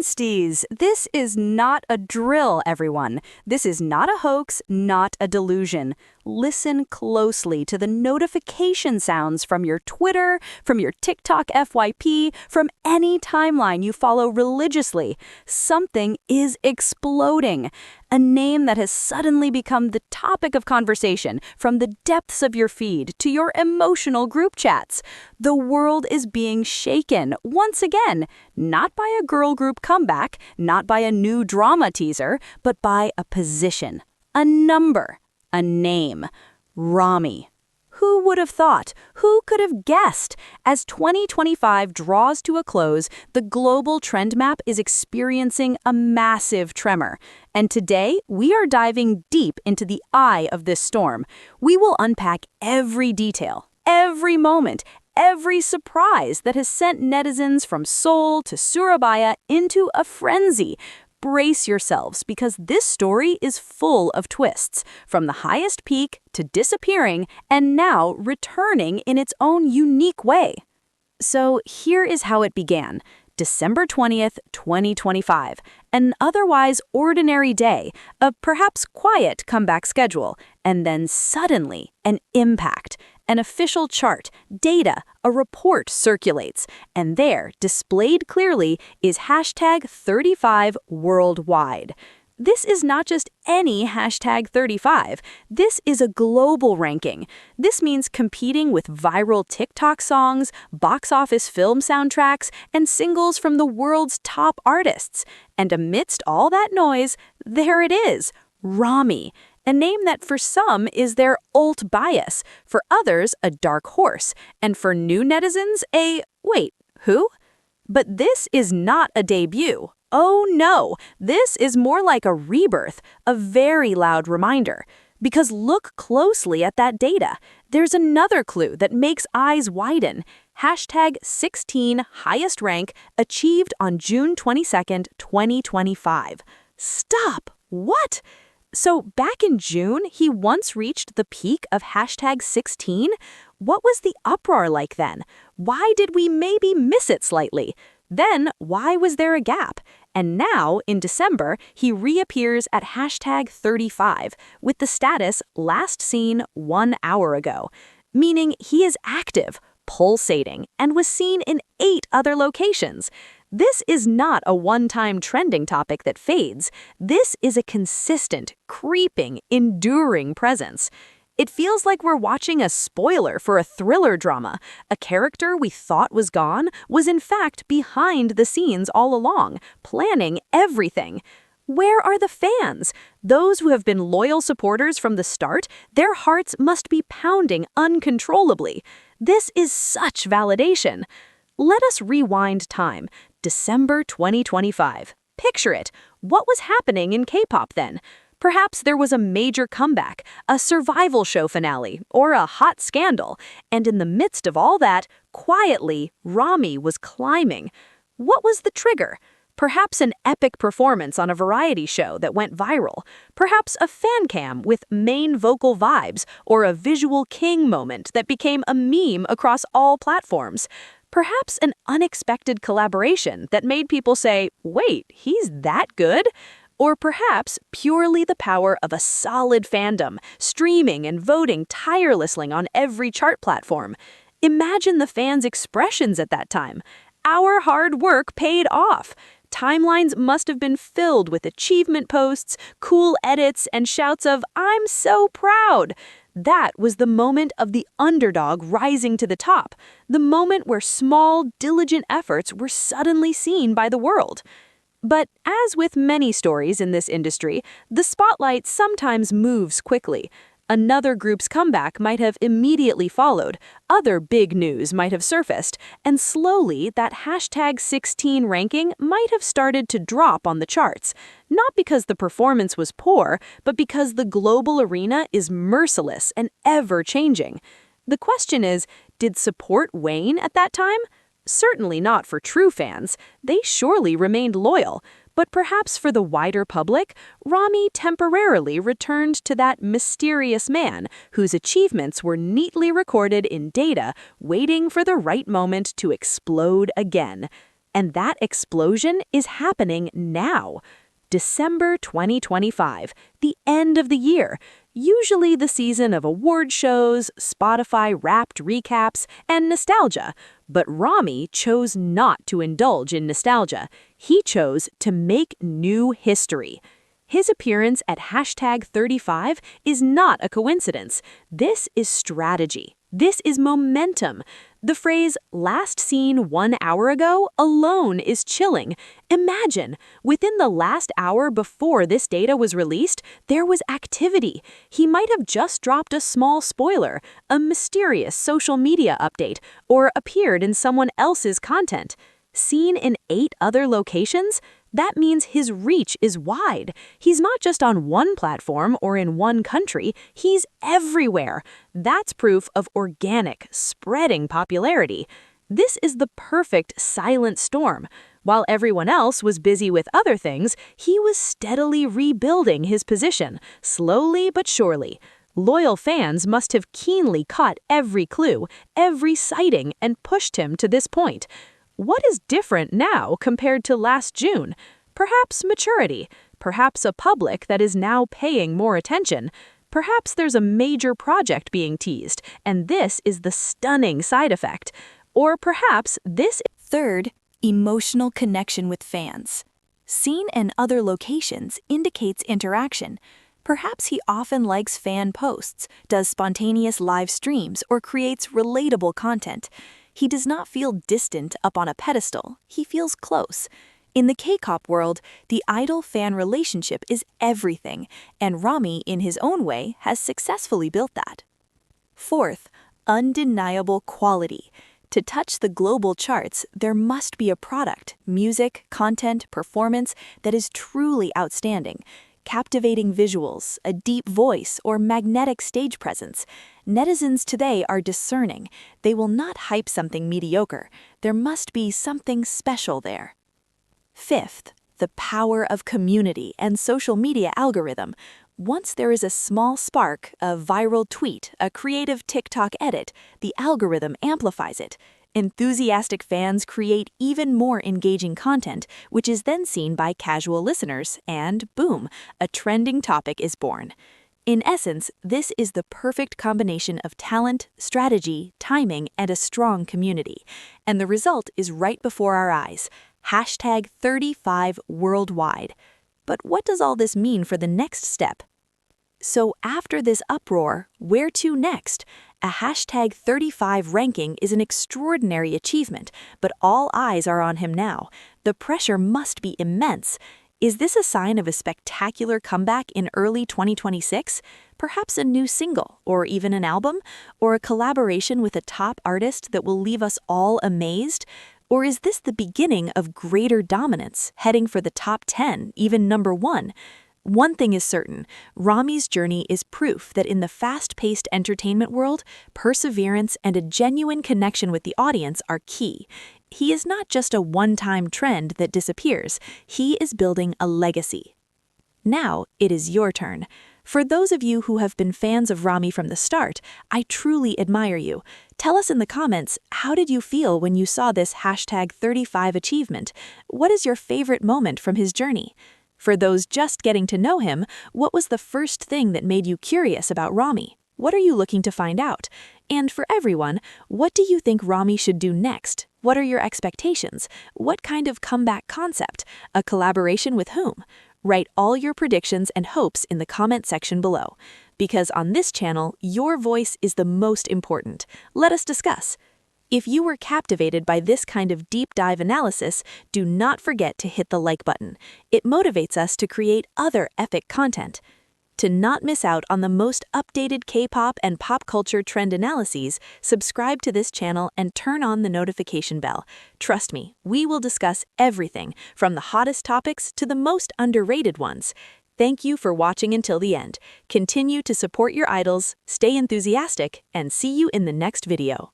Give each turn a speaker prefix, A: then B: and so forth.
A: Insties, this is not a drill, everyone. This is not a hoax, not a delusion. Listen closely to the notification sounds from your Twitter, from your TikTok FYP, from any timeline you follow religiously. Something is exploding. A name that has suddenly become the topic of conversation from the depths of your feed to your emotional group chats. The world is being shaken once again, not by a girl group comeback, not by a new drama teaser, but by a position, a number, a name. Ramy. Who would have thought? Who could have guessed? As 2025 draws to a close, the global trend map is experiencing a massive tremor. And today, we are diving deep into the eye of this storm. We will unpack every detail, every moment, every surprise that has sent netizens from Seoul to Surabaya into a frenzy. Brace yourselves, because this story is full of twists, from the highest peak to disappearing and now returning in its own unique way. So here is how it began. December 20th, 2025, an otherwise ordinary day, a perhaps quiet comeback schedule, and then suddenly an impact. An official chart, data, a report circulates, and there, displayed clearly, is hashtag 35 worldwide. This is not just any hashtag 35. This is a global ranking. This means competing with viral TikTok songs, box office film soundtracks, and singles from the world's top artists. And amidst all that noise, there it is, Ramy. A name that for some is their alt bias, for others a dark horse, and for new netizens wait, who? But this is not a debut. Oh no, this is more like a rebirth, a very loud reminder. Because look closely at that data. There's another clue that makes eyes widen. Hashtag 16 highest rank achieved on June 22nd, 2025. Stop! What? So back in June, he once reached the peak of hashtag 16? What was the uproar like then? Why did we maybe miss it slightly? Then, why was there a gap? And now, in December, he reappears at hashtag 35, with the status last seen 1 hour ago, meaning he is active, pulsating, and was seen in 8 other locations. This is not a one-time trending topic that fades. This is a consistent, creeping, enduring presence. It feels like we're watching a spoiler for a thriller drama. A character we thought was gone was in fact behind the scenes all along, planning everything. Where are the fans? Those who have been loyal supporters from the start, their hearts must be pounding uncontrollably. This is such validation. Let us rewind time. December 2025. Picture it. What was happening in K-pop then? Perhaps there was a major comeback, a survival show finale, or a hot scandal. And in the midst of all that, quietly, Ramy was climbing. What was the trigger? Perhaps an epic performance on a variety show that went viral. Perhaps a fan cam with main vocal vibes, or a visual king moment that became a meme across all platforms. Perhaps an unexpected collaboration that made people say, wait, he's that good? Or perhaps purely the power of a solid fandom, streaming and voting tirelessly on every chart platform. Imagine the fans' expressions at that time. Our hard work paid off. Timelines must have been filled with achievement posts, cool edits, and shouts of, "I'm so proud." That was the moment of the underdog rising to the top, the moment where small, diligent efforts were suddenly seen by the world. But as with many stories in this industry, the spotlight sometimes moves quickly. Another group's comeback might have immediately followed, other big news might have surfaced, and slowly that hashtag 16 ranking might have started to drop on the charts. Not because the performance was poor, but because the global arena is merciless and ever-changing. The question is, did support wane at that time? Certainly not for true fans. They surely remained loyal. But perhaps for the wider public, Ramy temporarily returned to that mysterious man whose achievements were neatly recorded in data, waiting for the right moment to explode again. And that explosion is happening now. December 2025, the end of the year, usually the season of award shows, Spotify Wrapped recaps, and nostalgia. But Ramy chose not to indulge in nostalgia. He chose to make new history. His appearance at #35 is not a coincidence. This is strategy. This is momentum. The phrase, "last seen 1 hour ago," alone is chilling. Imagine, within the last hour before this data was released, there was activity. He might have just dropped a small spoiler, a mysterious social media update, or appeared in someone else's content. Seen in 8 other locations? That means his reach is wide. He's not just on one platform or in one country, he's everywhere. That's proof of organic, spreading popularity. This is the perfect silent storm. While everyone else was busy with other things, he was steadily rebuilding his position, slowly but surely. Loyal fans must have keenly caught every clue, every sighting, and pushed him to this point. What is different now compared to last June? Perhaps maturity. Perhaps a public that is now paying more attention. Perhaps there's a major project being teased, and this is the stunning side effect. Or perhaps this...
B: Third, emotional connection with fans. Seen in other locations indicates interaction. Perhaps he often likes fan posts, does spontaneous live streams, or creates relatable content. He does not feel distant up on a pedestal, he feels close. In the K-pop world, the idol-fan relationship is everything, and Ramy, in his own way, has successfully built that. Fourth, undeniable quality. To touch the global charts, there must be a product, music, content, performance that is truly outstanding. Captivating visuals, a deep voice, or magnetic stage presence. Netizens today are discerning. They will not hype something mediocre. There must be something special there. Fifth, the power of community and social media algorithm. Once there is a small spark, a viral tweet, a creative TikTok edit, the algorithm amplifies it. Enthusiastic fans create even more engaging content, which is then seen by casual listeners, and boom, a trending topic is born. In essence, this is the perfect combination of talent, strategy, timing, and a strong community. And the result is right before our eyes. #35 worldwide. But what does all this mean for the next step? So after this uproar, where to next? A #35 ranking is an extraordinary achievement, but all eyes are on him now. The pressure must be immense. Is this a sign of a spectacular comeback in early 2026? Perhaps a new single, or even an album? Or a collaboration with a top artist that will leave us all amazed? Or is this the beginning of greater dominance, heading for the top 10, even #1? One thing is certain, Ramy's journey is proof that in the fast-paced entertainment world, perseverance and a genuine connection with the audience are key. He is not just a one-time trend that disappears, he is building a legacy. Now, it is your turn. For those of you who have been fans of Ramy from the start, I truly admire you. Tell us in the comments, how did you feel when you saw this #35 achievement? What is your favorite moment from his journey? For those just getting to know him, what was the first thing that made you curious about Ramy? What are you looking to find out? And for everyone, what do you think Ramy should do next? What are your expectations? What kind of comeback concept? A collaboration with whom? Write all your predictions and hopes in the comment section below. Because on this channel, your voice is the most important. Let us discuss. If you were captivated by this kind of deep dive analysis, do not forget to hit the like button. It motivates us to create other epic content. To not miss out on the most updated K-pop and pop culture trend analyses, subscribe to this channel and turn on the notification bell. Trust me, we will discuss everything, from the hottest topics to the most underrated ones. Thank you for watching until the end. Continue to support your idols, stay enthusiastic, and see you in the next video.